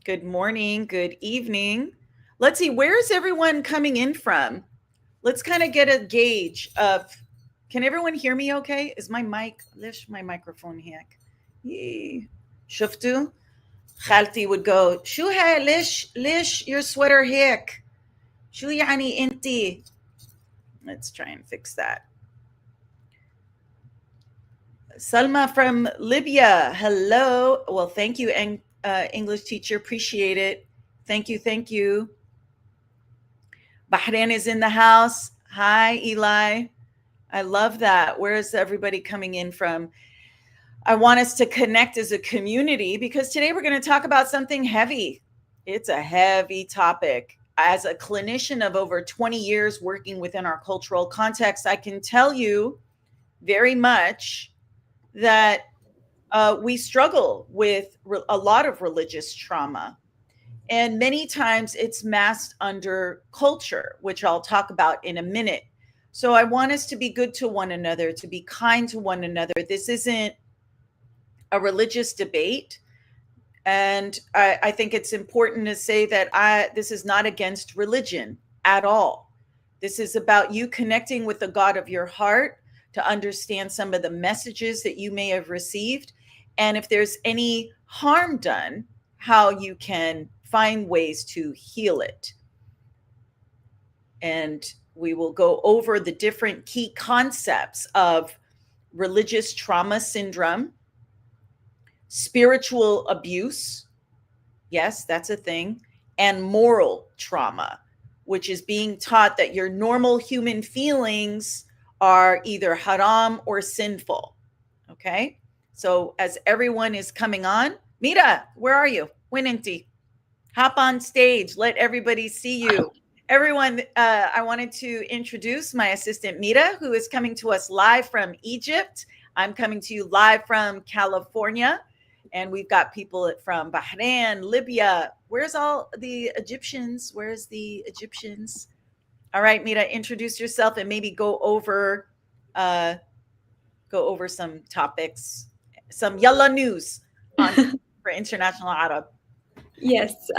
Good morning. Good evening. Let's see, where's everyone coming in from? Let's kind of get a gauge of. Can everyone hear me okay? Is my mic, ليش my microphone هيك؟ شفتوا؟ خالتي would go, شو هاي ليش your sweater هيك؟ شو يعني انتي؟ Let's try and fix that. Salma from Libya. Hello. Well, thank you, English teacher. Appreciate it. Thank you. Thank you. Bahrain is in the house. Hi, Eli. I love that. Where is everybody coming in from? I want us to connect as a community because today we're going to talk about something heavy. It's a heavy topic. As a clinician of over 20 years working within our cultural context, I can tell you very much that we struggle with a lot of religious trauma. And many times it's masked under culture, which I'll talk about in a minute. So I want us to be good to one another, to be kind to one another. This isn't a religious debate. And I think it's important to say that this is not against religion at all. This is about you connecting with the God of your heart to understand some of the messages that you may have received. And if there's any harm done, how you can find ways to heal it. And we will go over the different key concepts of religious trauma syndrome, spiritual abuse. Yes, that's a thing. And moral trauma, which is being taught that your normal human feelings are either haram or sinful. Okay. So as everyone is coming on, Mira, where are you? Winninti, hop on stage. Let everybody see you. Everyone, I wanted to introduce my assistant, Mira, who is coming to us live from Egypt. I'm coming to you live from California. And we've got people from Bahrain, Libya. Where's all the Egyptians? Where's the Egyptians? All right, Mira, introduce yourself and maybe uh, go over some topics, some yalla news on for International Arab. Yes.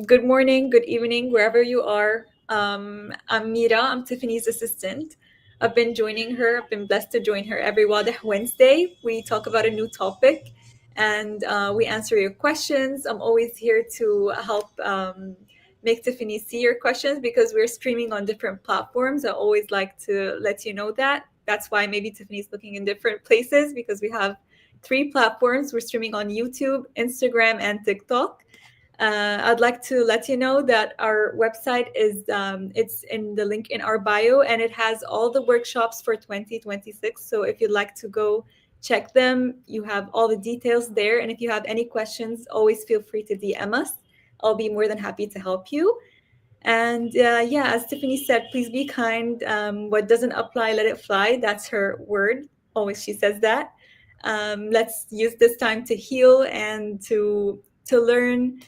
Good morning, good evening, wherever you are. I'm Mira. I'm Tiffany's assistant. I've been joining her. I've been blessed to join her every Wadih Wednesday. We talk about a new topic and we answer your questions. I'm always here to help make Tiffany see your questions because we're streaming on different platforms. I always like to let you know that. That's why maybe Tiffany's looking in different places because we have 3 platforms. We're streaming on YouTube, Instagram, and TikTok. I'd like to let you know that our website is it's in the link in our bio, and it has all the workshops for 2026. So if you'd like to go check them, you have all the details there. And if you have any questions, always feel free to DM us. I'll be more than happy to help you. And yeah, as Tiffany said, please be kind. What doesn't apply, let it fly. That's her word. Always she says that. Let's use this time to heal and to learn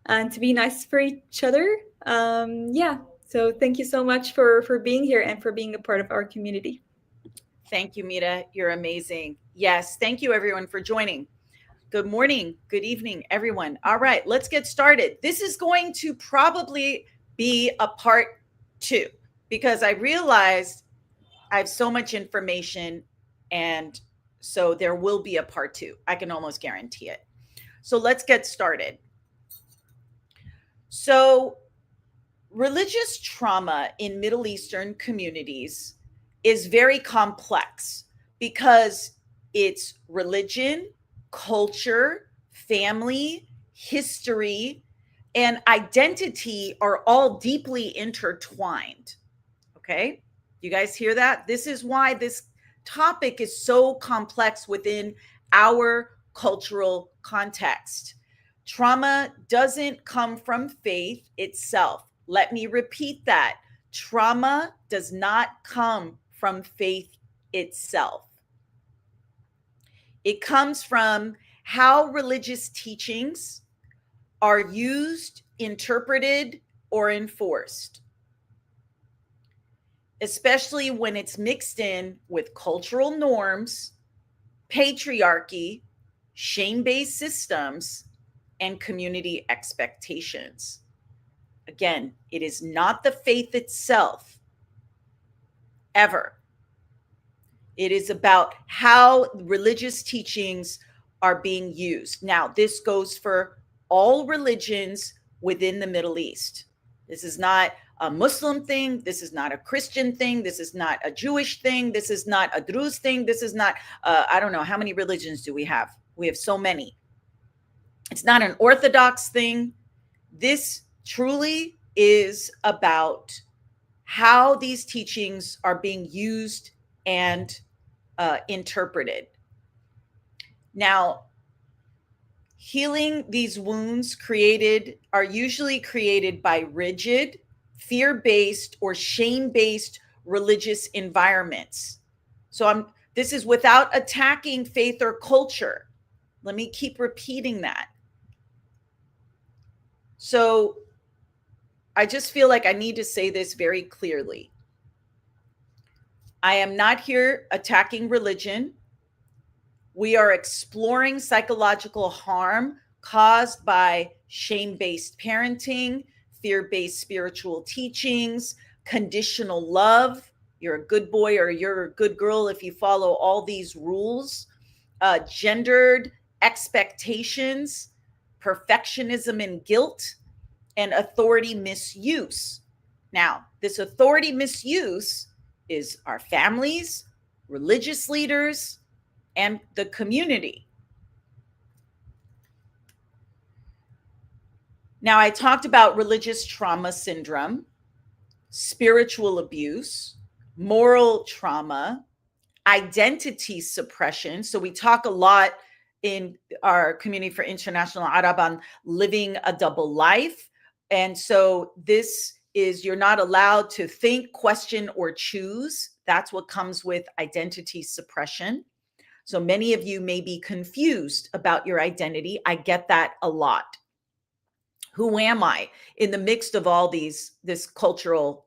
and to be nice for each other. Yeah. So thank you so much for being here and for being a part of our community. Thank you, Mira. You're amazing. Yes, thank you everyone for joining. Good morning, good evening, everyone. All right, let's get started. This is going to probably be a part 2 because I realized I have so much information, and so there will be a part 2. I can almost guarantee it. So let's get started. So, religious trauma in Middle Eastern communities is very complex because it's religion, culture, family, history, and identity are all deeply intertwined. Okay? You guys hear that? This is why this topic is so complex within our cultural context. Trauma doesn't come from faith itself. Let me repeat that. Trauma does not come from faith itself. It comes from how religious teachings are used, interpreted, or enforced, especially when it's mixed in with cultural norms, patriarchy, shame based systems, and community expectations. Again, it is not the faith itself, ever. It is about how religious teachings are being used. Now, this goes for all religions within the Middle East. This is not a Muslim thing. This is not a Christian thing. This is not a Jewish thing. This is not a Druze thing. This is not, I don't know, how many religions do we have? We have so many. It's not an Orthodox thing. This truly is about how these teachings are being used and interpreted. Now, healing these wounds are usually created by rigid, fear-based, or shame-based religious environments. So this is without attacking faith or culture. Let me keep repeating that. So I just feel like I need to say this very clearly. I am not here attacking religion. We are exploring psychological harm caused by shame-based parenting, fear-based spiritual teachings, conditional love. You're a good boy or you're a good girl if you follow all these rules, gendered expectations, perfectionism and guilt, and authority misuse. Now, this authority misuse is our families, religious leaders, and the community. Now, I talked about religious trauma syndrome, spiritual abuse, moral trauma, identity suppression. So we talk a lot in our community for International Arab on living a double life. And so this is, you're not allowed to think, question, or choose. That's what comes with identity suppression. So many of you may be confused about your identity. I get that a lot. Who am I in the midst of all this cultural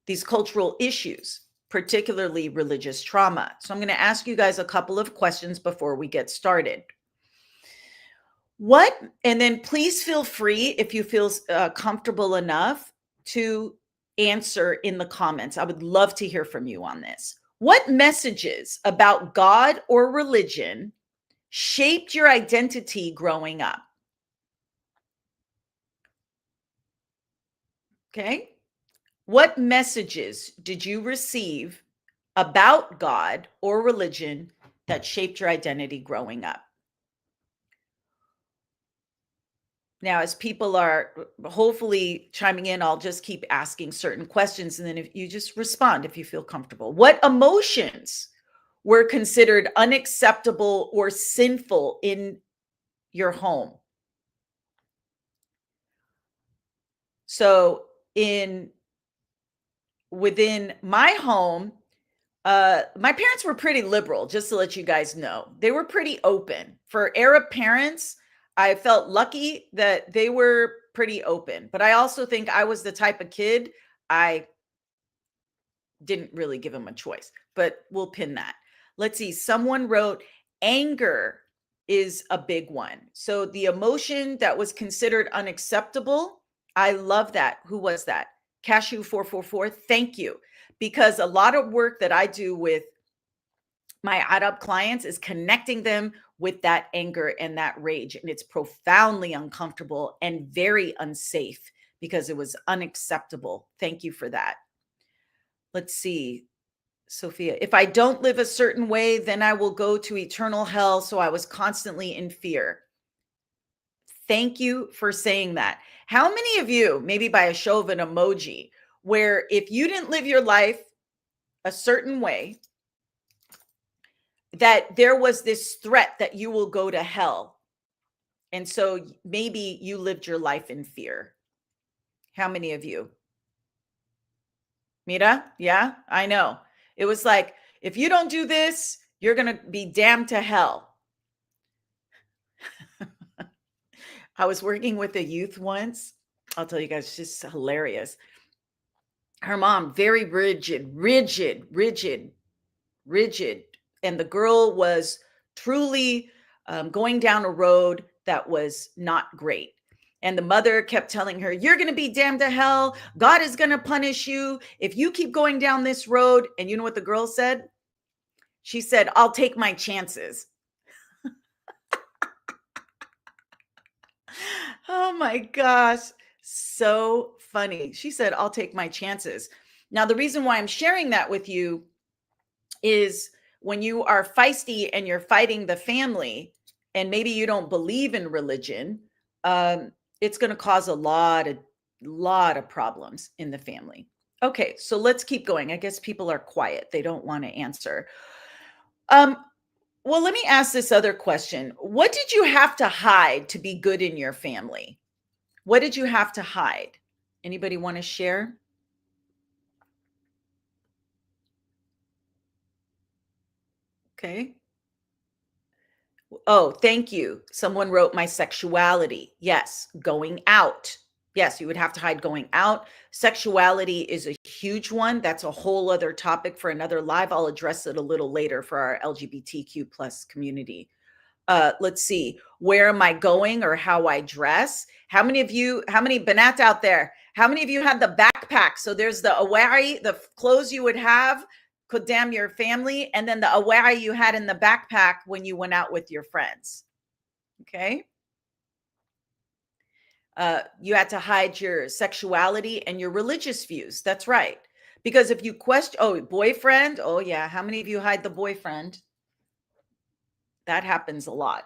these cultural issues, particularly religious trauma? So I'm going to ask you guys a couple of questions before we get started. And then please feel free, if you feel comfortable enough, to answer in the comments. I would love to hear from you on this. What messages about God or religion shaped your identity growing up? Okay. What messages did you receive about God or religion that shaped your identity growing up? Now, as people are hopefully chiming in, I'll just keep asking certain questions, and then if you just respond if you feel comfortable. What emotions were considered unacceptable or sinful in your home? So within my home, my parents were pretty liberal, just to let you guys know. They were pretty open. For Arab parents, I felt lucky that they were pretty open. But I also think I was the type of kid, I didn't really give them a choice. But we'll pin that. Let's see. Someone wrote, anger is a big one. So the emotion that was considered unacceptable, I love that. Who was that? Cashew 444. Thank you. Because a lot of work that I do with my Arab clients is connecting them with that anger and that rage. And it's profoundly uncomfortable and very unsafe because it was unacceptable. Thank you for that. Let's see. Sophia, if I don't live a certain way, then I will go to eternal hell. So I was constantly in fear. Thank you for saying that. How many of you, maybe by a show of an emoji, where if you didn't live your life a certain way, that there was this threat that you will go to hell? And so maybe you lived your life in fear. How many of you? Mira? Yeah, I know. It was like, if you don't do this, you're going to be damned to hell. I was working with a youth once. I'll tell you guys, it's just hilarious. Her mom, very rigid. And the girl was truly going down a road that was not great. And the mother kept telling her, "You're going to be damned to hell. God is going to punish you if you keep going down this road." And you know what the girl said? She said, "I'll take my chances." Oh my gosh. So funny. She said, "I'll take my chances." Now, the reason why I'm sharing that with you is when you are feisty and you're fighting the family, and maybe you don't believe in religion, um, it's going to cause a lot of problems in the family. Okay, so let's keep going. I guess people are quiet. They don't want to answer. Um, well, let me ask this other question. What did you have to hide to be good in your family? What did you have to hide? Anybody want to share? Okay. Oh, thank you. Someone wrote my sexuality. Yes, going out. Yes, you would have to hide going out. Sexuality is a huge one. That's a whole other topic for another live. I'll address it a little later for our LGBTQ plus community. Let's see, where am I going or how I dress? How many banat out there? How many of you had the backpack? So there's the awari, the clothes you would have could damn your family, and then the awari you had in the backpack when you went out with your friends. Okay. You had to hide your sexuality and your religious views. That's right. Because if you question, oh, boyfriend, oh yeah, how many of you hide the boyfriend? That happens a lot.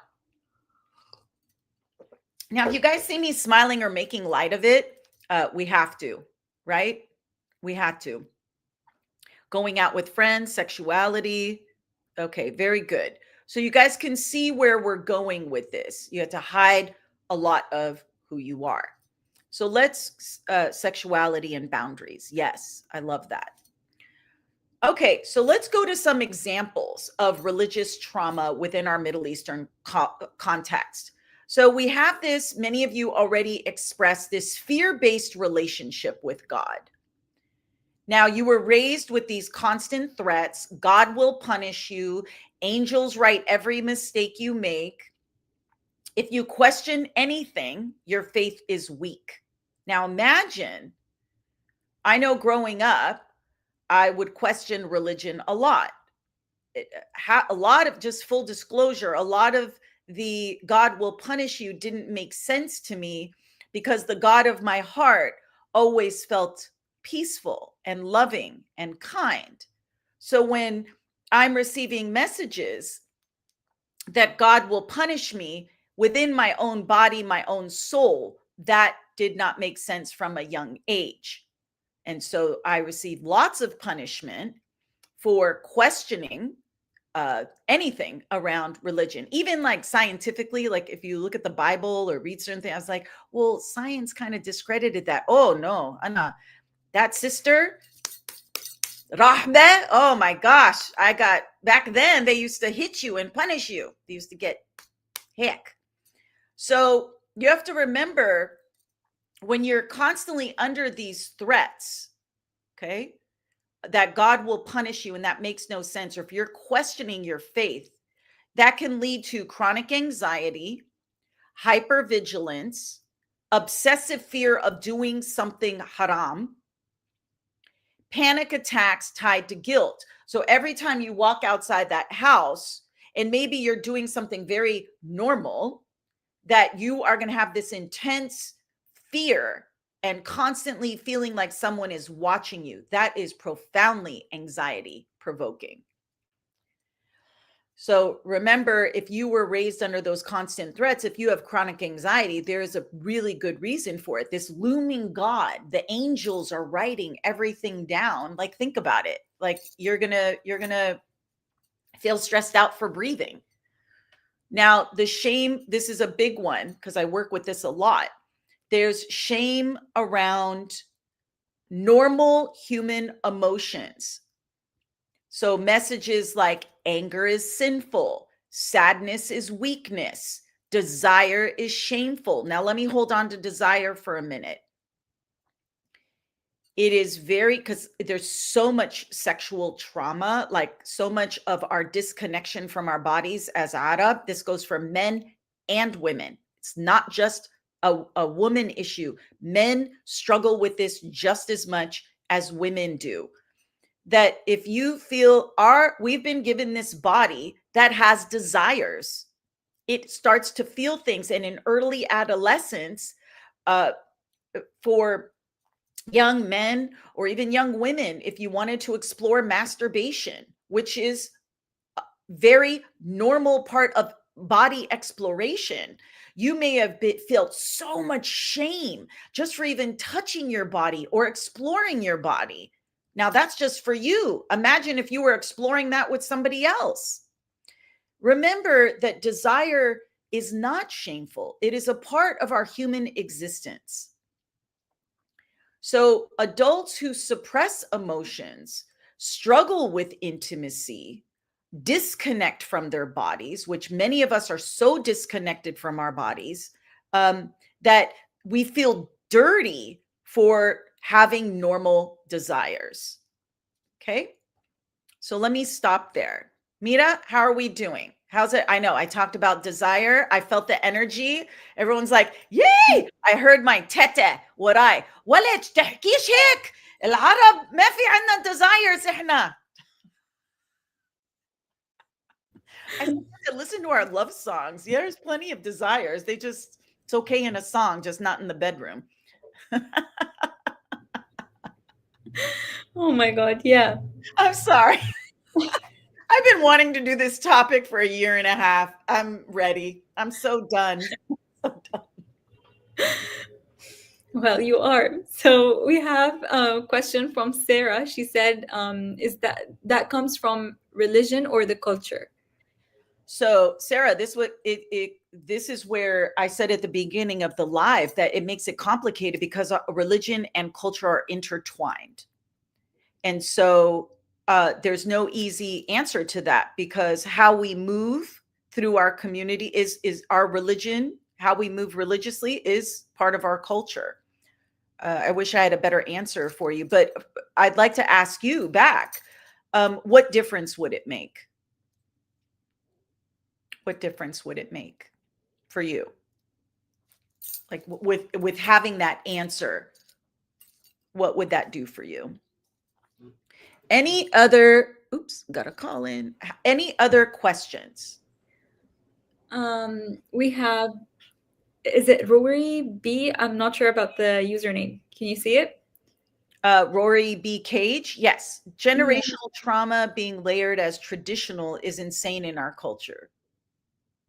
Now, if you guys see me smiling or making light of it, we have to, right? We had to. Going out with friends, sexuality. Okay, very good. So you guys can see where we're going with this. You have to hide a lot of who you are. So let's, sexuality and boundaries. Yes, I love that. Okay, so let's go to some examples of religious trauma within our Middle Eastern context. So we have this, many of you already expressed this fear-based relationship with God. Now, you were raised with these constant threats. God will punish you. Angels write every mistake you make. If you question anything, your faith is weak. Now, imagine, I know growing up, I would question religion a lot. A lot of, just full disclosure, a lot of the God will punish you didn't make sense to me because the God of my heart always felt peaceful and loving and kind. So when I'm receiving messages that God will punish me within my own body, my own soul, that did not make sense from a young age. And so I received lots of punishment for questioning anything around religion, even like scientifically. Like if you look at the Bible or read certain things, I was like, well, science kind of discredited that. Oh no, Anna, that sister, Rahme, oh my gosh, I got, back then they used to hit you and punish you. They used to get heck. So you have to remember when you're constantly under these threats, okay, that God will punish you and that makes no sense, or if you're questioning your faith, that can lead to chronic anxiety, hypervigilance, obsessive fear of doing something haram, panic attacks tied to guilt. So every time you walk outside that house and maybe you're doing something very normal, that you are going to have this intense fear and constantly feeling like someone is watching you. That is profoundly anxiety provoking. So remember, if you were raised under those constant threats, if you have chronic anxiety, there is a really good reason for it. This looming God, the angels are writing everything down. Like, think about it. Like you're gonna feel stressed out for breathing. Now, the shame, this is a big one because I work with this a lot. There's shame around normal human emotions. So messages like anger is sinful, sadness is weakness, desire is shameful. Now, let me hold on to desire for a minute. It is very, because there's so much sexual trauma, like so much of our disconnection from our bodies as Arab. This goes for men and women. It's not just a woman issue. Men struggle with this just as much as women do. That if you feel we've been given this body that has desires, it starts to feel things. And in early adolescence, uh, for young men or even young women, if you wanted to explore masturbation, which is a very normal part of body exploration, you may have felt so much shame just for even touching your body or exploring your body. Now, that's just for you. Imagine if you were exploring that with somebody else. Remember that desire is not shameful, it is a part of our human existence. So, adults who suppress emotions, struggle with intimacy, disconnect from their bodies, which many of us are so disconnected from our bodies that we feel dirty for having normal desires. Okay. So, let me stop there. Mira, how are we doing? How's it? I know I talked about desire. I felt the energy. Everyone's like, yay! I heard my tete. وراي ولا تحكيش هيك. العرب ما في عنا desires احنا. I said, listen to our love songs. Yeah, there's plenty of desires. It's okay in a song, just not in the bedroom. Oh my God, yeah. I'm sorry. I've been wanting to do this topic for a year and a half. I'm ready. I'm so done. So done. Well, you are. So we have a question from Sarah. She said, "Is that comes from religion or the culture?" So, Sarah, this is where I said at the beginning of the live that it makes it complicated because religion and culture are intertwined. And so there's no easy answer to that, because how we move through our community is our religion. How we move religiously is part of our culture. I wish I had a better answer for you, but I'd like to ask you back, what difference would it make? What difference would it make for you? Like with having that answer, what would that do for you? Any other, oops, got a call in. Any other questions? We have, is it Rory B? I'm not sure about the username. Can you see it? Rory B. Cage. Yes. Generational trauma being layered as traditional is insane in our culture.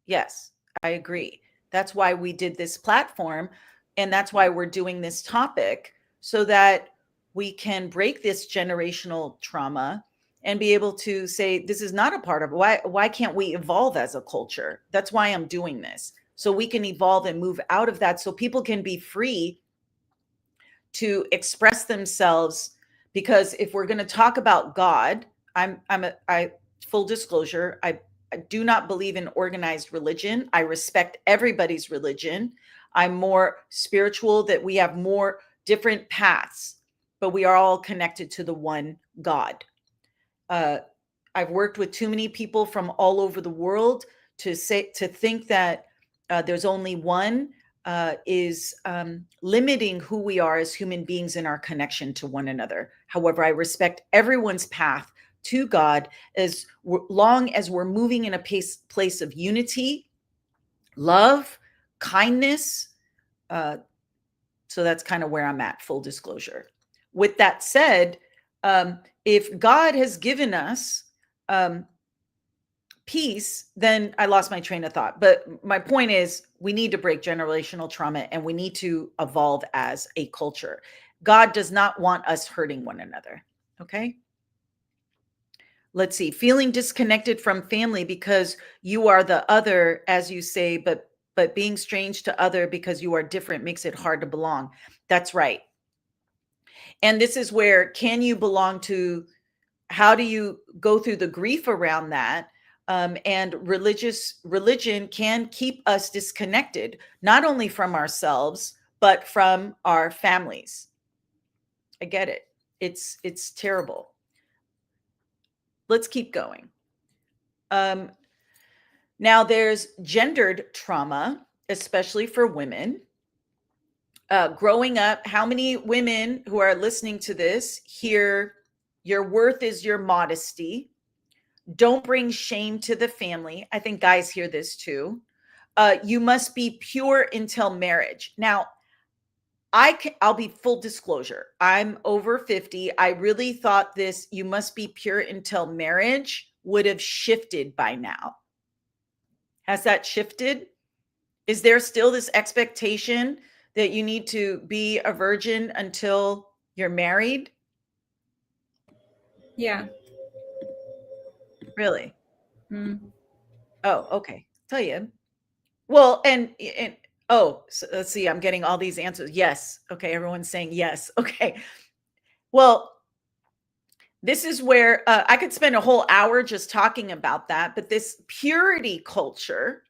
Yes, I agree. That's why we did this platform. And that's why we're doing this topic, so that we can break this generational trauma and be able to say, this is not a part of why can't we evolve as a culture? That's why I'm doing this. So we can evolve and move out of that, so people can be free to express themselves. Because if we're going to talk about God, I full disclosure, I do not believe in organized religion. I respect everybody's religion. I'm more spiritual, that we have more different paths, but we are all connected to the one God. I've worked with too many people from all over the world to think that there's only one is limiting who we are as human beings in our connection to one another. However, I respect everyone's path to God as long as we're moving in a place of unity, love, kindness. So that's kind of where I'm at, full disclosure. With that said, if God has given us peace, then I lost my train of thought. But my point is, we need to break generational trauma and we need to evolve as a culture. God does not want us hurting one another. Okay. Let's see. Feeling disconnected from family because you are the other, as you say, but being strange to other because you are different makes it hard to belong. That's right. And this is where, can you belong to, how do you go through the grief around that? And religion can keep us disconnected, not only from ourselves, but from our families. I get it. It's terrible. Let's keep going. Um, Now there's gendered trauma, especially for women. Growing up, how many women who are listening to this hear your worth is your modesty? Don't bring shame to the family. I think guys hear this too. You must be pure until marriage. Now, I'll be full disclosure. I'm over 50. I really thought this you must be pure until marriage would have shifted by now. Has that shifted? Is there still this expectation that you need to be a virgin until you're married? Yeah. Really? Mm. Oh, okay. Tell you. Well, and oh, so let's see. I'm getting all these answers. Yes. Okay. Everyone's saying yes. Okay. Well, this is where I could spend a whole hour just talking about that. But this purity culture,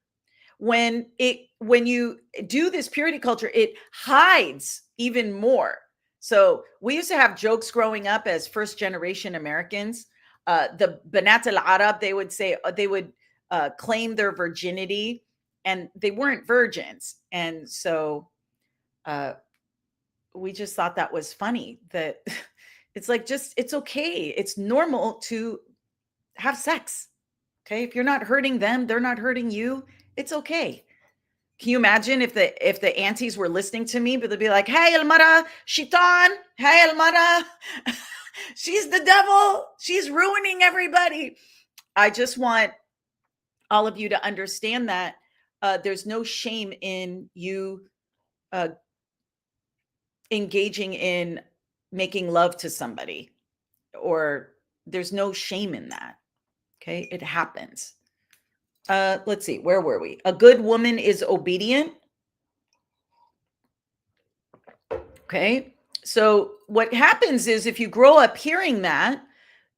when you do this purity culture, it hides even more. So we used to have jokes growing up as first generation Americans. The Banat al Arab, they would say they would claim their virginity, and they weren't virgins, and so uh, we just thought that was funny. That it's like just it's okay, it's normal to have sex. Okay, if you're not hurting them, they're not hurting you. It's okay. Can you imagine if the aunties were listening to me, but they'd be like, "Hey, Elmara, Shitan. Hey, Elmara, she's the devil. She's ruining everybody." I just want all of you to understand that there's no shame in you uh, engaging in making love to somebody, or there's no shame in that. Okay, it happens. Let's see, where were we? A good woman is obedient. Okay. So what happens is if you grow up hearing that,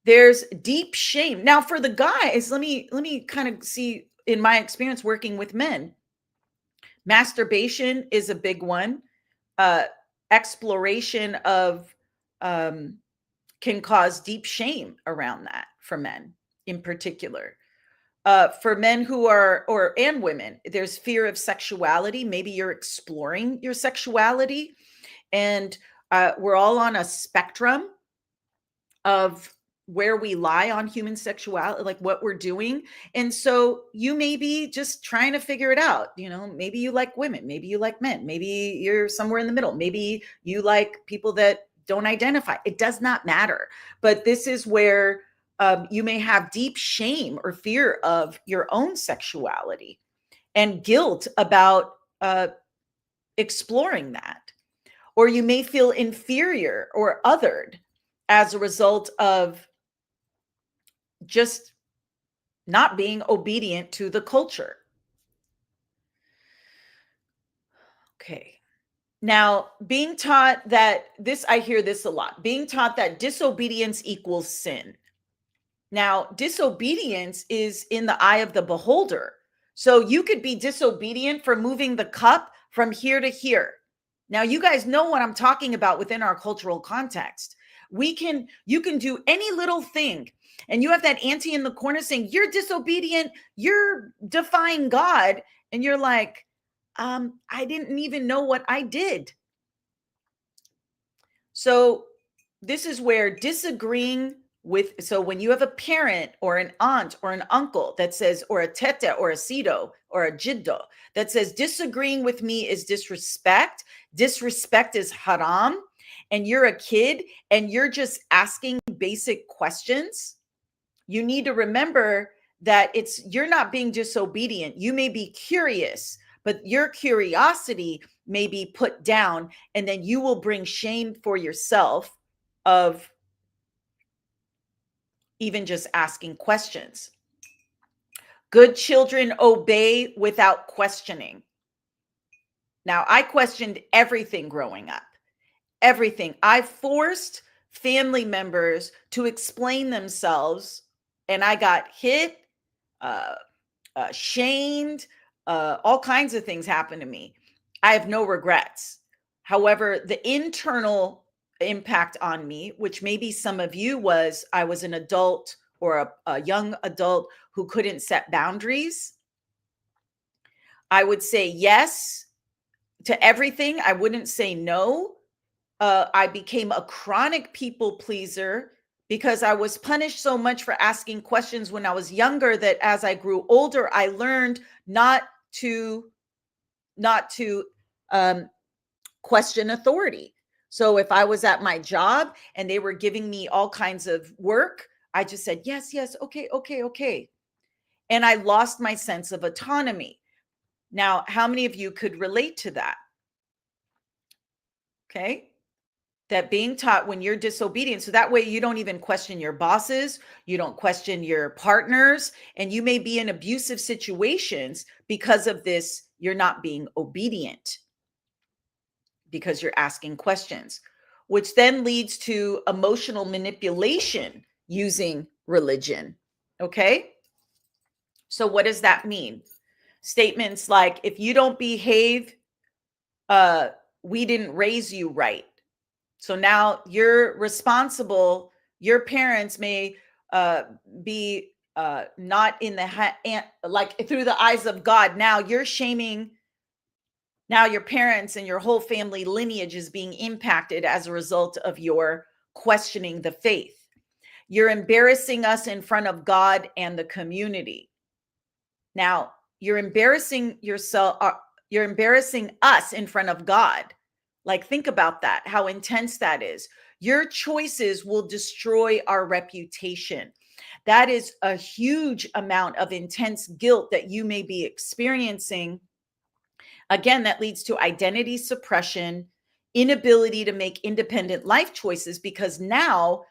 there's deep shame. Now for the guys, let me kind of see in my experience working with men. Masturbation is a big one. Uh Exploration of um can cause deep shame around that for men in particular. For men who are or and women, there's fear of sexuality. Maybe you're exploring your sexuality, and we're all on a spectrum of where we lie on human sexuality, like what we're doing. And so you may be just trying to figure it out. Maybe you like women, maybe you like men, maybe you're somewhere in the middle, maybe you like people that don't identify. It does not matter. But this is where you may have deep shame or fear of your own sexuality and guilt about exploring that. Or you may feel inferior or othered as a result of just not being obedient to the culture. Okay. Now, being taught that I hear this a lot, being taught that disobedience equals sin. Now, disobedience is in the eye of the beholder. So you could be disobedient for moving the cup from here to here. Now, you guys know what I'm talking about within our cultural context. You can do any little thing, and you have that auntie in the corner saying, "You're disobedient, you're defying God." And you're like, I didn't even know what I did. So this is where disagreeing so when you have a parent or an aunt or an uncle that says, or a tete or a sido or a jiddo that says, disagreeing with me is disrespect, disrespect is haram, and you're a kid and you're just asking basic questions, you need to remember that you're not being disobedient. You may be curious, but your curiosity may be put down, and then you will bring shame for yourself of even just asking questions. Good children obey without questioning. Now, I questioned everything growing up. Everything. I forced family members to explain themselves, and I got hit, uh, shamed, all kinds of things happened to me. I have no regrets. However, the internal impact on me, which maybe some of you was I was an adult or a young adult who couldn't set boundaries. I would say yes to everything. I wouldn't say no. I became a chronic people pleaser because I was punished so much for asking questions when I was younger that as I grew older, I learned to not to question authority. So if I was at my job and they were giving me all kinds of work, I just said, yes, yes, okay, okay, okay. And I lost my sense of autonomy. Now, how many of you could relate to that? Okay. That being taught when you're disobedient. So that way you don't even question your bosses, you don't question your partners, and you may be in abusive situations because of this. You're not being obedient because you're asking questions, which then leads to emotional manipulation using religion. Okay. So what does that mean? Statements like, if you don't behave, uh, we didn't raise you right. So now you're responsible. Your parents may be not in the like through the eyes of God. Now you're shaming. Now your parents and your whole family lineage is being impacted as a result of your questioning the faith. You're embarrassing us in front of God and the community. Now you're embarrassing yourself. You're embarrassing us in front of God. Like, think about that, how intense that is. Your choices will destroy our reputation. That is a huge amount of intense guilt that you may be experiencing. Again, that leads to identity suppression, inability to make independent life choices, because now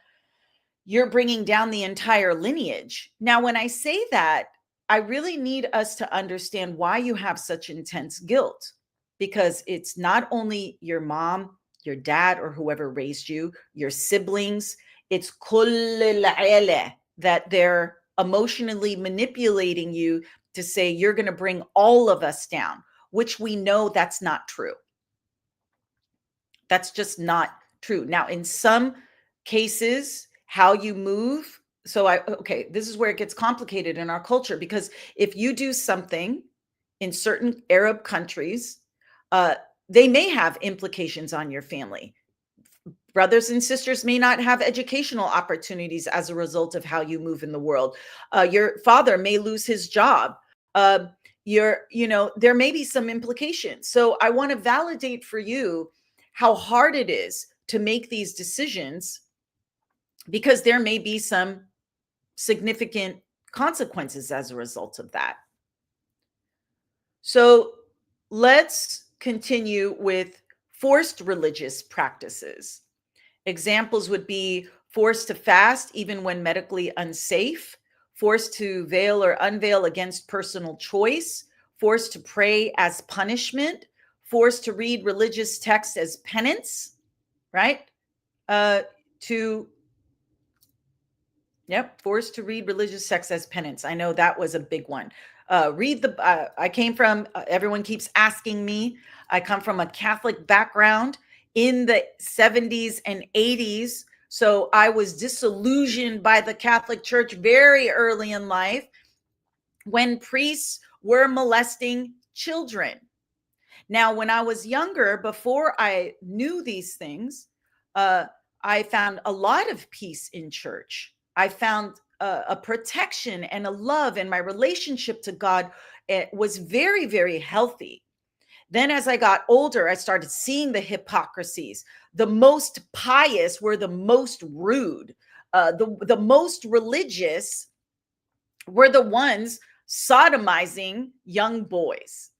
you're bringing down the entire lineage. Now, when I say that, I really need us to understand why you have such intense guilt, because it's not only your mom, your dad, or whoever raised you, your siblings, it's that they're emotionally manipulating you to say you're going to bring all of us down, which we know that's not true. That's just not true. Now, in some cases, how you move. So okay, this is where it gets complicated in our culture, because if you do something in certain Arab countries, uh, they may have implications on your family. Brothers and sisters may not have educational opportunities as a result of how you move in the world. Your father may lose his job. Uh, there may be some implications. So I want to validate for you how hard it is to make these decisions, because there may be some significant consequences as a result of that. So let's continue with forced religious practices. Examples would be forced to fast even when medically unsafe, forced to veil or unveil against personal choice, forced to pray as punishment, forced to read religious texts as penance, right? To Yep, forced to read religious texts as penance. I know that was a big one. I came from, everyone keeps asking me, I come from a Catholic background in the 70s and 80s. So I was disillusioned by the Catholic Church very early in life when priests were molesting children. Now, when I was younger, before I knew these things, I found a lot of peace in church. I found a protection and a love, and my relationship to God, it was very, very healthy. Then, as I got older, I started seeing the hypocrisies. The most pious were the most rude. The most religious were the ones sodomizing young boys.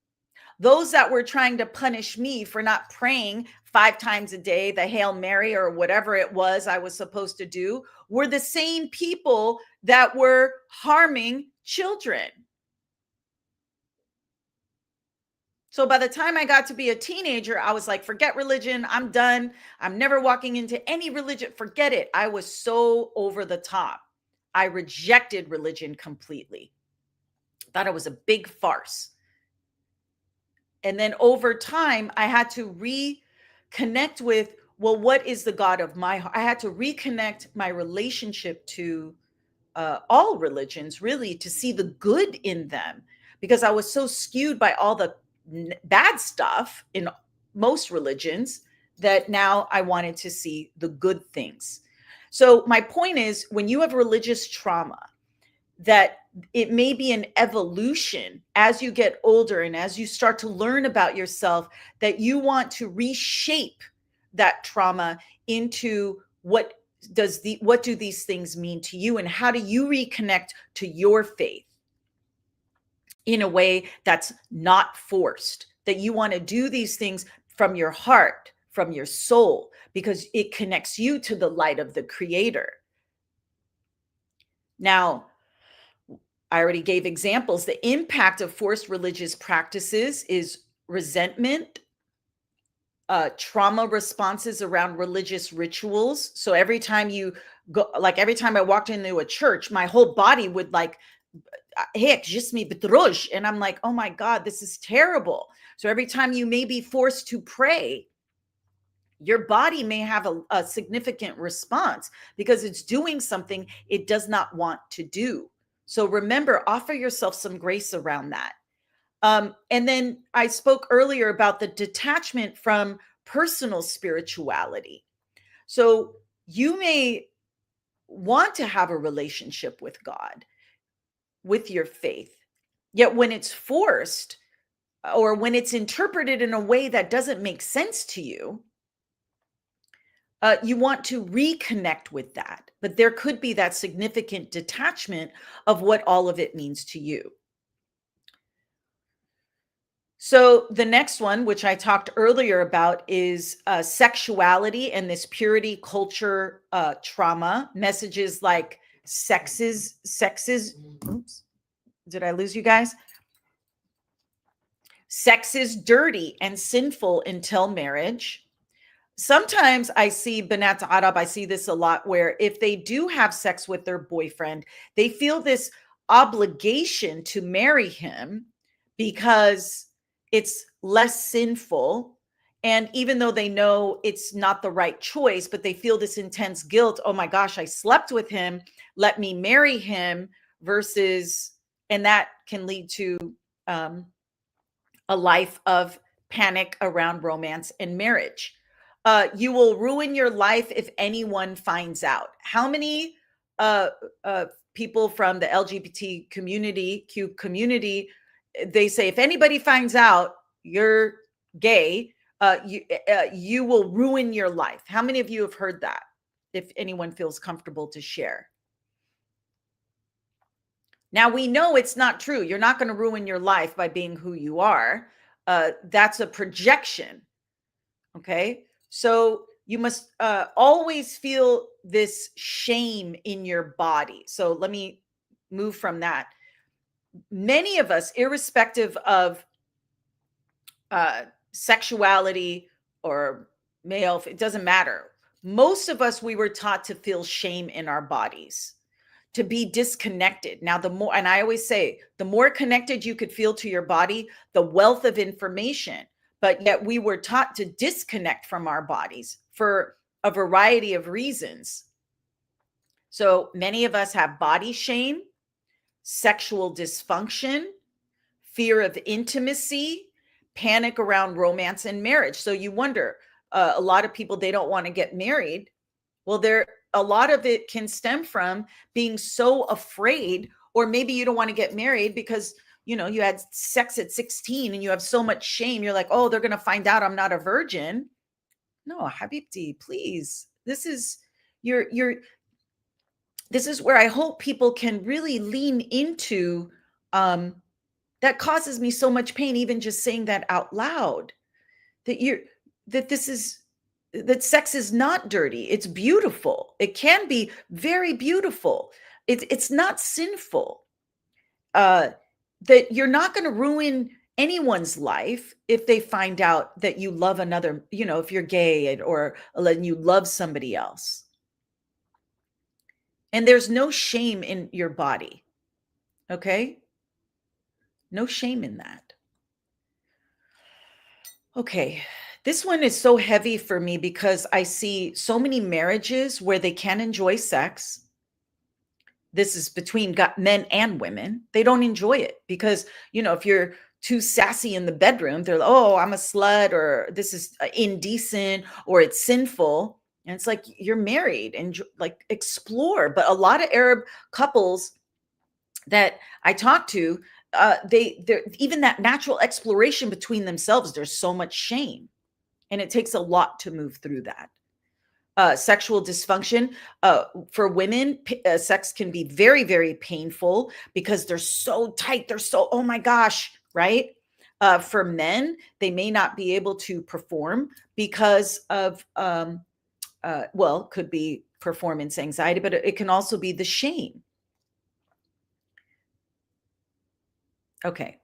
Those that were trying to punish me for not praying 5 times a day, the Hail Mary or whatever it was I was supposed to do, were the same people that were harming children. So by the time I got to be a teenager, I was like, forget religion. I'm done. I'm never walking into any religion. Forget it. I was so over the top. I rejected religion completely. Thought it was a big farce. And then over time, I had to reconnect with well, what is the God of my heart? I had to reconnect my relationship to all religions, really, to see the good in them, because I was so skewed by all the bad stuff in most religions that now I wanted to see the good things. So, my point is, when you have religious trauma, that it may be an evolution as you get older and as you start to learn about yourself, that you want to reshape that trauma into what do these things mean to you, and how do you reconnect to your faith in a way that's not forced, that you want to do these things from your heart, from your soul, because it connects you to the light of the creator. Now, I already gave examples. The impact of forced religious practices is resentment, trauma responses around religious rituals. So every time you go, like every time I walked into a church, my whole body would like, heck, just me betrush. And I'm like, oh my God, this is terrible. So every time you may be forced to pray, your body may have a significant response because it's doing something it does not want to do. So remember, offer yourself some grace around that. And then I spoke earlier about the detachment from personal spirituality. So you may want to have a relationship with God, with your faith, yet when it's forced or when it's interpreted in a way that doesn't make sense to you, you want to reconnect with that. But there could be that significant detachment of what all of it means to you. So the next one, which I talked earlier about, is sexuality and this purity culture trauma. Messages like sex is, oops, did I lose you guys? Sex is dirty and sinful until marriage. Sometimes I see Banat Arab, I see this a lot, where if they do have sex with their boyfriend, they feel this obligation to marry him because it's less sinful. And even though they know it's not the right choice, but they feel this intense guilt. Oh my gosh, I slept with him. Let me marry him versus, and that can lead to a life of panic around romance and marriage. You will ruin your life if anyone finds out. How many uh, people from the LGBT community, Q community, they say if anybody finds out you're gay, you will ruin your life. How many of you have heard that? If anyone feels comfortable to share. Now we know it's not true. You're not going to ruin your life by being who you are. That's a projection. Okay. So you must always feel this shame in your body. So let me move from that. Many of us, irrespective of sexuality or male, it doesn't matter. Most of us, we were taught to feel shame in our bodies, to be disconnected. Now, the more, and I always say, the more connected you could feel to your body, the wealth of information. But yet we were taught to disconnect from our bodies for a variety of reasons. So many of us have body shame, sexual dysfunction, fear of intimacy, panic around romance and marriage. So you wonder, a lot of people, they don't want to get married. Well, a lot of it can stem from being so afraid, or maybe you don't want to get married because you had sex at 16 and you have so much shame. You're like, oh, they're going to find out I'm not a virgin. No, Habibti, please. This is this is where I hope people can really lean into. That causes me so much pain, even just saying that out loud. That sex is not dirty. It's beautiful. It can be very beautiful. It's not sinful. That you're not going to ruin anyone's life if they find out that you love another, if you're gay or you love somebody else. And there's no shame in your body. Okay? No shame in that. Okay. This one is so heavy for me because I see so many marriages where they can enjoy sex. This is between men and women. They don't enjoy it because, if you're too sassy in the bedroom, they're like, oh, I'm a slut, or this is indecent, or it's sinful. And it's like, you're married and like explore. But a lot of Arab couples that I talk to, they're even that natural exploration between themselves, there's so much shame. And it takes a lot to move through that. Sexual dysfunction for women, sex can be very, very painful because they're so tight. They're so, oh my gosh, right? For men, they may not be able to perform because of, could be performance anxiety, but it can also be the shame. Okay.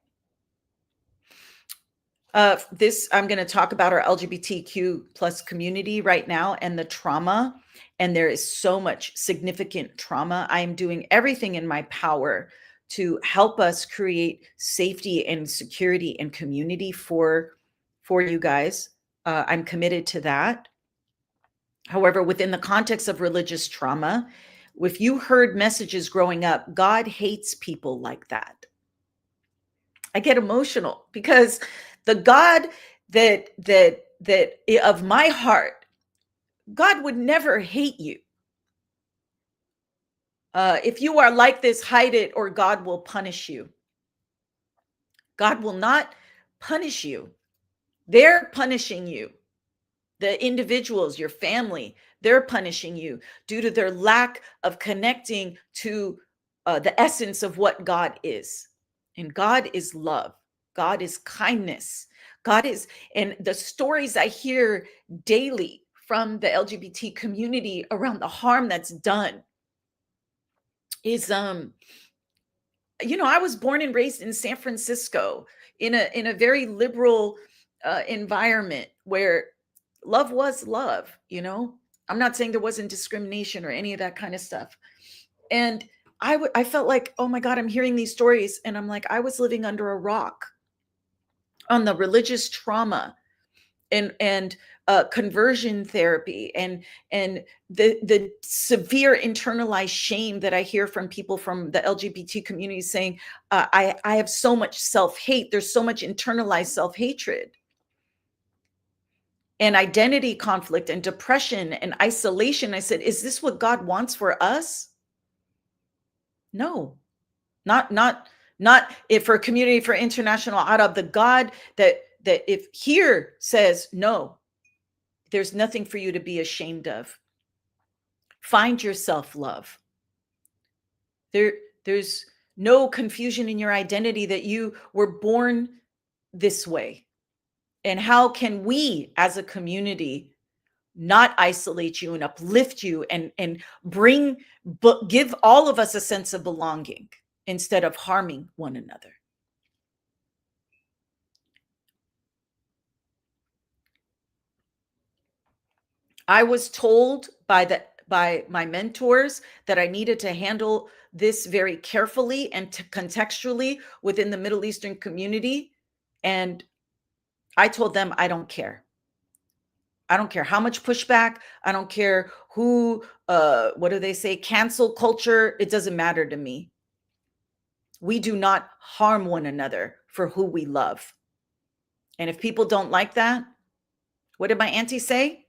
This, I'm going to talk about our LGBTQ plus community right now and the trauma. And there is so much significant trauma. I am doing everything in my power to help us create safety and security and community for you guys. I'm committed to that. However, within the context of religious trauma, if you heard messages growing up, God hates people like that. I get emotional because the God that of my heart, God would never hate you. If you are like this, hide it, or God will punish you. God will not punish you. They're punishing you. The individuals, your family, they're punishing you due to their lack of connecting to the essence of what God is. And God is love. God is kindness. God is, and the stories I hear daily from the LGBT community around the harm that's done is, I was born and raised in San Francisco in a very liberal environment where love was love. I'm not saying there wasn't discrimination or any of that kind of stuff. And I felt like, oh my God, I'm hearing these stories. And I'm like, I was living under a rock on the religious trauma and conversion therapy and the severe internalized shame that I hear from people from the LGBT community saying, I have so much self-hate. There's so much internalized self-hatred and identity conflict and depression and isolation. I said, is this what God wants for us? No, not if for community, for international Arab, the God that if here says no, there's nothing for you to be ashamed of. Find your self-love. There's no confusion in your identity that you were born this way. And how can we as a community not isolate you and uplift you and give all of us a sense of belonging instead of harming one another? I was told by my mentors that I needed to handle this very carefully and contextually within the Middle Eastern community. And I told them, I don't care. I don't care how much pushback. I don't care who, what do they say? Cancel culture. It doesn't matter to me. We do not harm one another for who we love. And if people don't like that, what did my auntie say?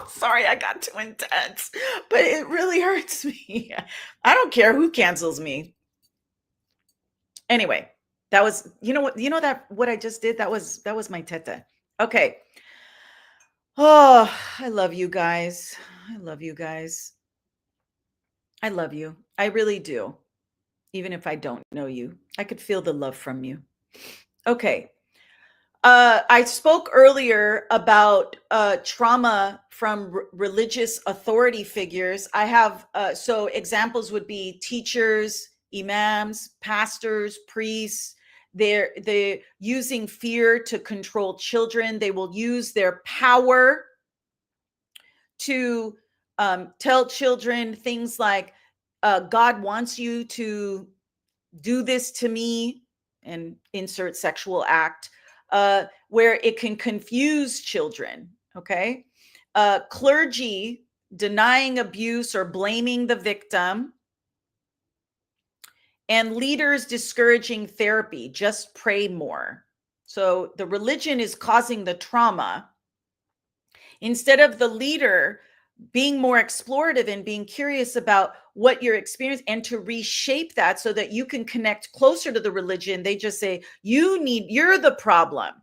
Sorry, I got too intense, but it really hurts me. I don't care who cancels me. Anyway, that was, what I just did, that was my tete. Okay. Oh, I love you guys. I love you guys. I love you. I really do. Even if I don't know you, I could feel the love from you. Okay. I spoke earlier about trauma from religious authority figures. I have, so examples would be teachers, imams, pastors, priests. They're using fear to control children. They will use their power to tell children things like, God wants you to do this to me, and insert sexual act. where it can confuse children. Okay. Clergy denying abuse or blaming the victim, and leaders discouraging therapy. Just pray more. So the religion is causing the trauma instead of the leader being more explorative and being curious about what your experience and to reshape that so that you can connect closer to the religion. They just say, you're the problem,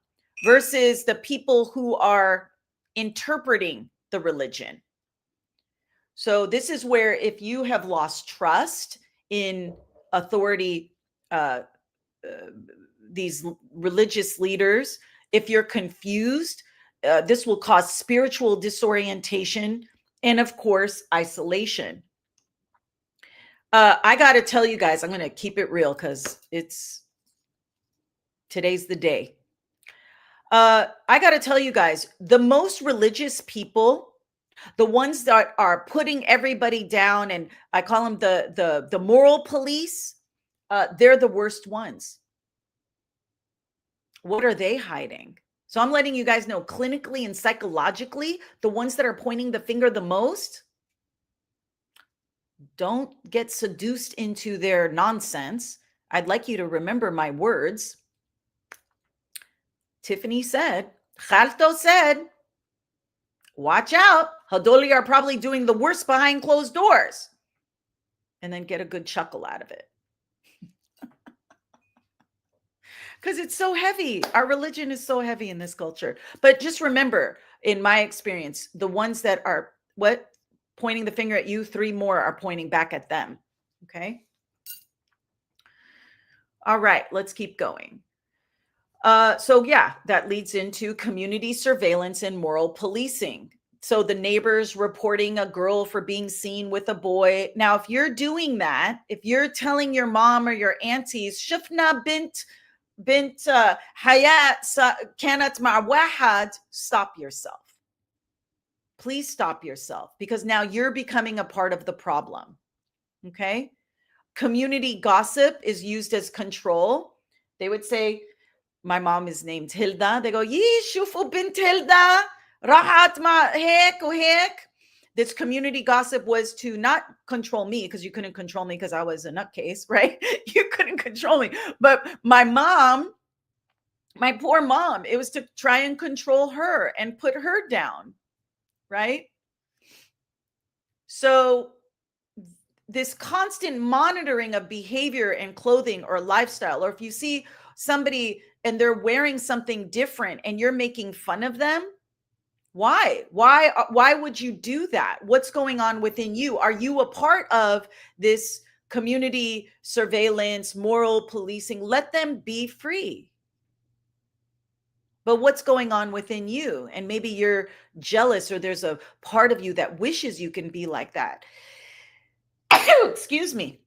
versus the people who are interpreting the religion. So this is where, if you have lost trust in authority, these religious leaders, if you're confused, this will cause spiritual disorientation and, of course, isolation. I got to tell you guys, I'm going to keep it real because today's the day. I got to tell you guys, the most religious people, the ones that are putting everybody down, and I call them the moral police, they're the worst ones. What are they hiding? So I'm letting you guys know, clinically and psychologically, the ones that are pointing the finger the most, don't get seduced into their nonsense. I'd like you to remember my words. Tiffany said, Khalto said, watch out. Hadoli are probably doing the worst behind closed doors. And then get a good chuckle out of it. Because it's so heavy. Our religion is so heavy in this culture. But just remember, in my experience, the ones that are pointing the finger at you, 3 more are pointing back at them. Okay. All right, let's keep going. So yeah, that leads into community surveillance and moral policing. So the neighbors reporting a girl for being seen with a boy. Now, if you're doing that, if you're telling your mom or your aunties, Shufna bint Hayat kanat ma wahad, stop yourself. Please stop yourself, because now you're becoming a part of the problem. Okay. Community gossip is used as control. They would say, my mom is named Hilda. They go, Yee, shufu bint Hilda, rahat ma hek o hek. This community gossip was to not control me, because you couldn't control me because I was a nutcase, right? You couldn't control me. But my mom, my poor mom, it was to try and control her and put her down, right? So this constant monitoring of behavior and clothing or lifestyle, or if you see somebody and they're wearing something different and you're making fun of them, why would you do that? What's going on within you? Are you a part of this community surveillance, moral policing? Let them be free. But what's going on within you? And maybe you're jealous, or there's a part of you that wishes you can be like that. Excuse me.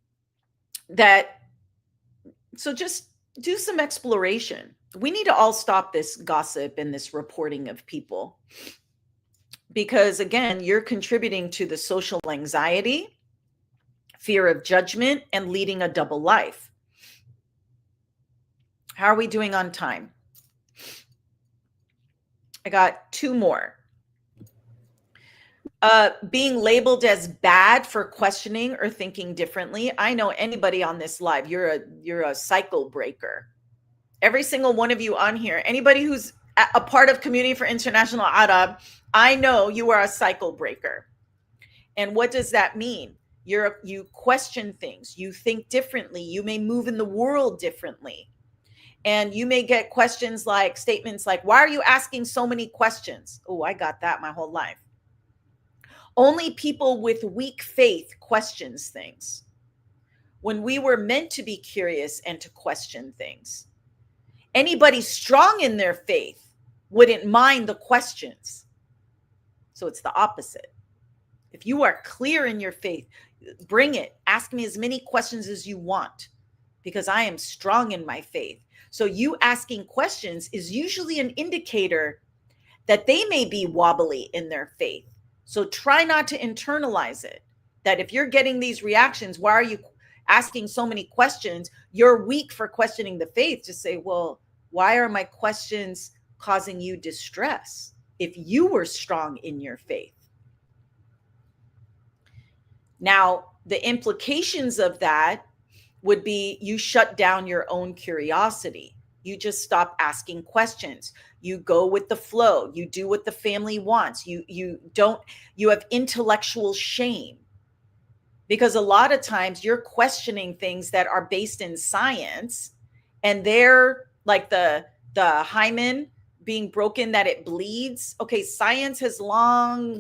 So just do some exploration. We need to all stop this gossip and this reporting of people, because again, you're contributing to the social anxiety, fear of judgment, and leading a double life. How are we doing on time? I got 2 more. Being labeled as bad for questioning or thinking differently. I know anybody on this live, you're a cycle breaker. Every single one of you on here, anybody who's a part of Community for International Arab, I know you are a cycle breaker. And what does that mean? You question things, you think differently, you may move in the world differently. And you may get questions like, statements like, why are you asking so many questions? Oh, I got that my whole life. Only people with weak faith questions things, when we were meant to be curious and to question things. Anybody strong in their faith wouldn't mind the questions. So it's the opposite. If you are clear in your faith, bring it. Ask me as many questions as you want, because I am strong in my faith. So you asking questions is usually an indicator that they may be wobbly in their faith. So try not to internalize it, that if you're getting these reactions, why are you asking so many questions? You're weak for questioning the faith. Just say, well, Why are my questions causing you distress if you were strong in your faith? Now, the implications of that would be you shut down your own curiosity. You just stop asking questions. You go with the flow. You do what the family wants. You have intellectual shame, because a lot of times you're questioning things that are based in science, and they're like the hymen being broken, that it bleeds. Okay, science has long.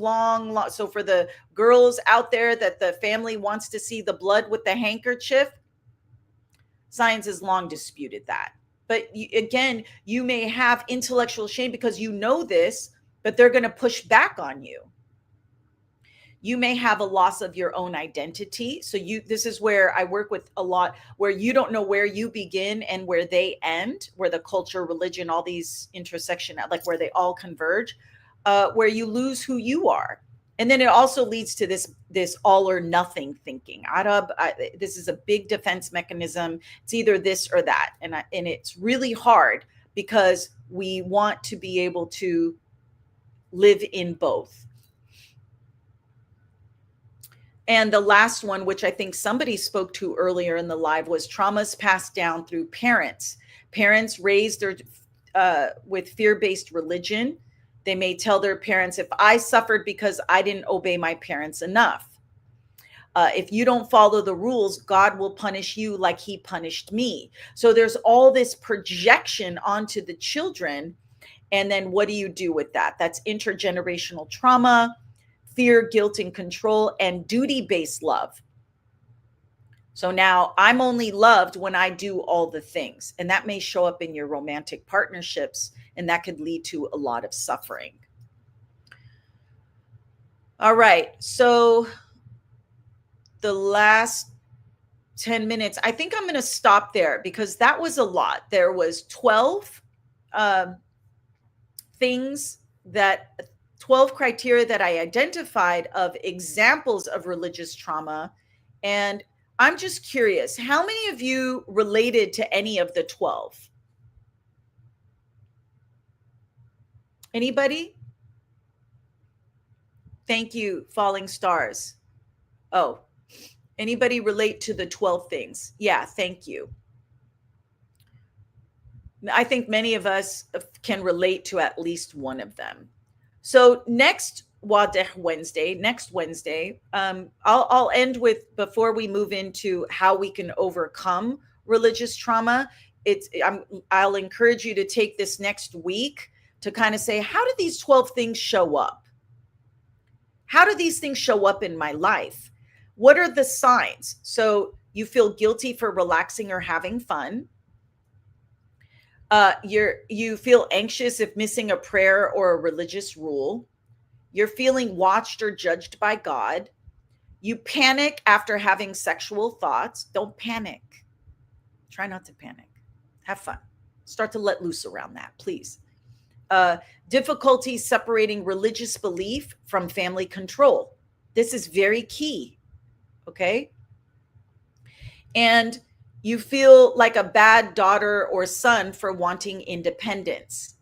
So for the girls out there that the family wants to see the blood with the handkerchief, science has long disputed that. But again, you may have intellectual shame because you know this, but they're going to push back on you. You may have a loss of your own identity. So this is where I work with a lot, where you don't know where you begin and where they end, where the culture, religion, all these intersection, like where they all converge, where you lose who you are. And then it also leads to this all or nothing thinking. Arab, this is a big defense mechanism. It's either this or that, and it's really hard because we want to be able to live in both. And the last one, which I think somebody spoke to earlier in the live, was traumas passed down through parents. Parents raised with fear-based religion. They may tell their parents, if I suffered because I didn't obey my parents enough, if you don't follow the rules, God will punish you like he punished me. So there's all this projection onto the children. And then what do you do with that? That's intergenerational trauma, fear, guilt, and control, and duty-based love. So now I'm only loved when I do all the things. And that may show up in your romantic partnerships, and that could lead to a lot of suffering. All right. So the last 10 minutes, I think I'm going to stop there because that was a lot. There was 12 12 criteria that I identified of examples of religious trauma. And I'm just curious, how many of you related to any of the 12? Anybody? Thank you, Falling Stars. Oh, anybody relate to the 12 things? Yeah, thank you. I think many of us can relate to at least one of them. So next Wednesday, I'll end with, before we move into how we can overcome religious trauma, I'll encourage you to take this next week to kind of say, how do these 12 things show up? How do these things show up in my life? What are the signs? So you feel guilty for relaxing or having fun. You feel anxious if missing a prayer or a religious rule. You're feeling watched or judged by God. You panic after having sexual thoughts. Don't panic. Try not to panic. Have fun. Start to let loose around that, please. Difficulty separating religious belief from family control. This is very key. Okay. And you feel like a bad daughter or son for wanting independence.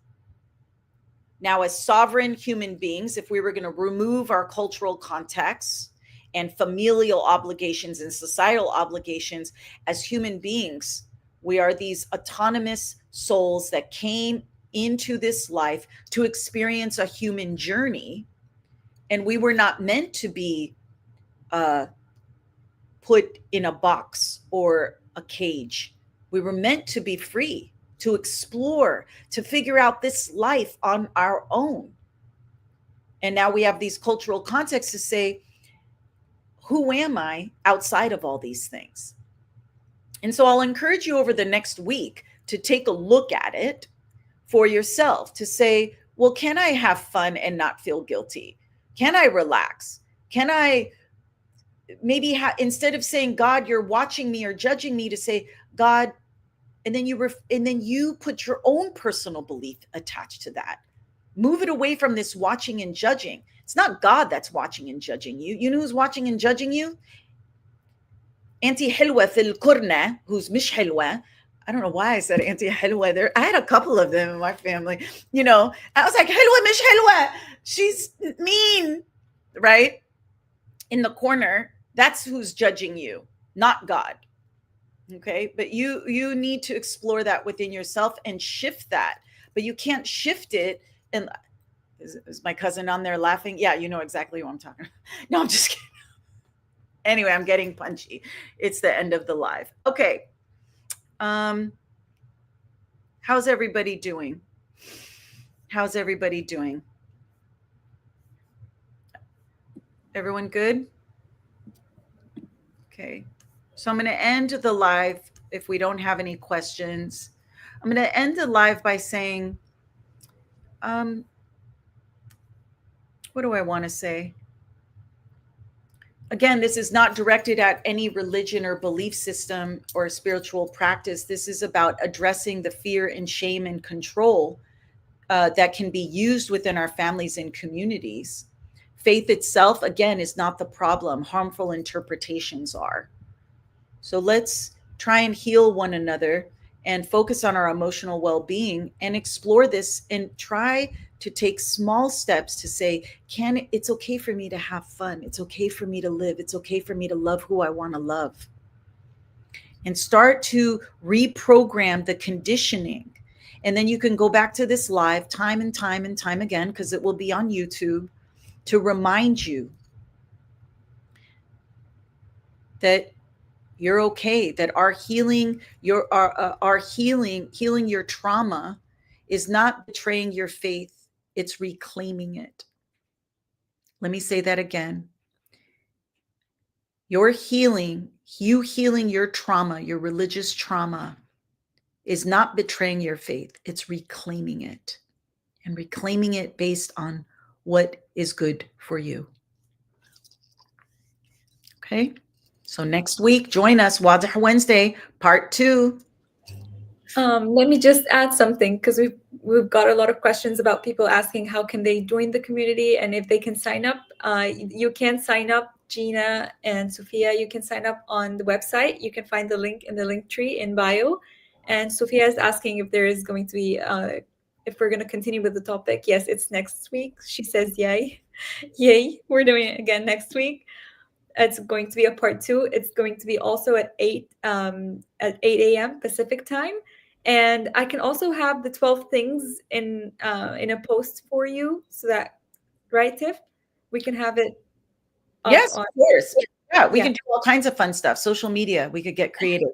Now, as sovereign human beings, if we were going to remove our cultural contexts and familial obligations and societal obligations, as human beings, we are these autonomous souls that came into this life to experience a human journey. And we were not meant to be put in a box or a cage. We were meant to be free, to explore, to figure out this life on our own. And now we have these cultural contexts to say, who am I outside of all these things? And so I'll encourage you over the next week to take a look at it for yourself, to say, well, can I have fun and not feel guilty? Can I relax? Can I maybe instead of saying, God, you're watching me or judging me, to say, God, and then you put your own personal belief attached to that. Move it away from this watching and judging. It's not God that's watching and judging you. You know who's watching and judging you? Anti حلوة في القرنة, who's مش حلوة. I don't know why I said Auntie Helwa there. I had a couple of them in my family. You know, I was like, Helwa, Mish Helwa. She's mean, right? In the corner, that's who's judging you, not God. Okay, but you need to explore that within yourself and shift that. But you can't shift it. And is my cousin on there laughing? Yeah, you know exactly what I'm talking about. No, I'm just kidding. Anyway, I'm getting punchy. It's the end of the live. Okay. Um, how's everybody doing? How's everybody doing? Everyone good? Okay. So I'm going to end the live if we don't have any questions. I'm going to end the live by saying, what do I want to say? Again, this is not directed at any religion or belief system or spiritual practice. This is about addressing the fear and shame and control that can be used within our families and communities. Faith itself, again, is not the problem. Harmful interpretations are. So let's try and heal one another and focus on our emotional well-being and explore this and try to take small steps to say, it's okay for me to have fun. It's okay for me to live. It's okay for me to love who I want to love. And start to reprogram the conditioning. And then you can go back to this live time and time and time again, because it will be on YouTube, to remind you that you're okay, that our healing, healing your trauma is not betraying your faith, it's reclaiming it. Let me say that again. You healing your trauma, your religious trauma, is not betraying your faith, it's reclaiming it, and reclaiming it based on what is good for you. Okay? So next week, join us, Wadih Wednesday, part 2. Let me just add something, because we've got a lot of questions about people asking how can they join the community and if they can sign up. You can sign up, Gina and Sophia. You can sign up on the website. You can find the link in the link tree in bio. And Sophia is asking if there is going to be, if we're going to continue with the topic. Yes, it's next week. She says, yay. Yay. We're doing it again next week. It's going to be a part 2. It's going to be also at 8 a.m. Pacific time. And I can also have the 12 things in a post for you, so that, right, Tiff? We can have it up. Yes, of course. Yeah, we can do all kinds of fun stuff. Social media, we could get creative.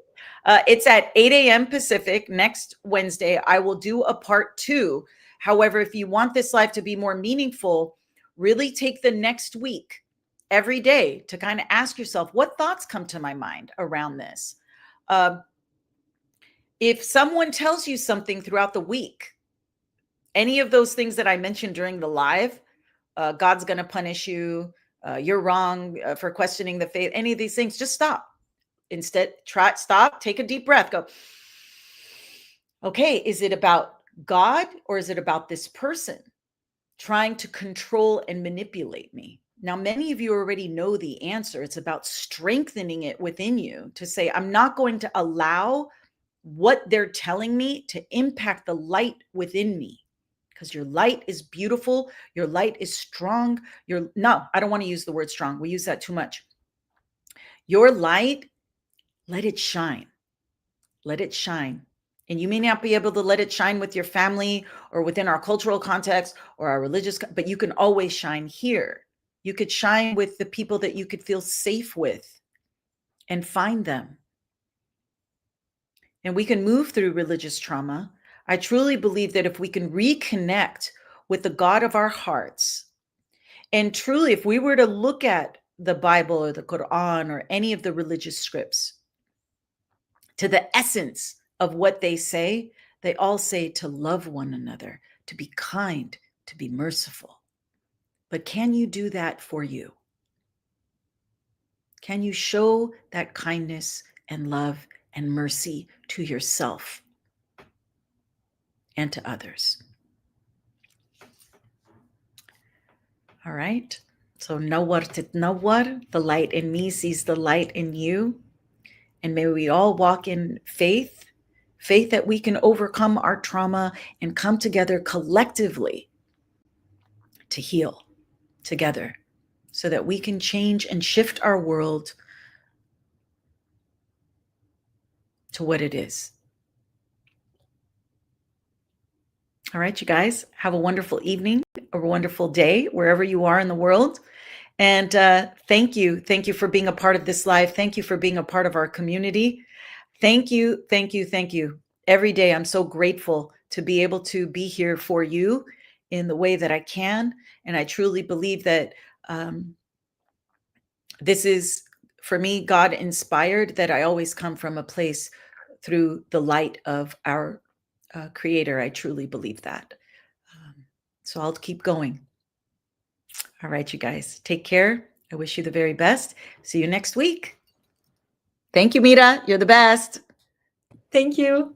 It's at 8 a.m. Pacific next Wednesday. I will do a part 2. However, if you want this life to be more meaningful, really take the next week every day to kind of ask yourself, what thoughts come to my mind around this? If someone tells you something throughout the week, any of those things that I mentioned during the live, God's going to punish you, you're wrong for questioning the faith, any of these things, just stop. Instead, stop, take a deep breath, go, okay, is it about God or is it about this person trying to control and manipulate me? Now, many of you already know the answer. It's about strengthening it within you to say, I'm not going to allow what they're telling me to impact the light within me, because your light is beautiful. Your light is strong. No, I don't want to use the word strong. We use that too much. Your light, let it shine. Let it shine. And you may not be able to let it shine with your family or within our cultural context or our religious, but you can always shine here. You could shine with the people that you could feel safe with and find them. And we can move through religious trauma. I truly believe that if we can reconnect with the God of our hearts, and truly, if we were to look at the Bible or the Quran or any of the religious scripts, to the essence of what they all say to love one another, to be kind, to be merciful. But can you do that for you? Can you show that kindness and love and mercy to yourself and to others? All right. So nawar titnawar, the light in me sees the light in you. And may we all walk in faith, faith that we can overcome our trauma and come together collectively to heal together so that we can change and shift our world to what it is. All right, you guys, have a wonderful evening, a wonderful day, wherever you are in the world. And thank you. Thank you for being a part of this live. Thank you for being a part of our community. Thank you. Thank you. Thank you. Every day, I'm so grateful to be able to be here for you in the way that I can. And I truly believe that this is, for me, God inspired, that I always come from a place through the light of our Creator. I truly believe that. So I'll keep going. All right, you guys, take care. I wish you the very best. See you next week. Thank you, Mira. You're the best. Thank you.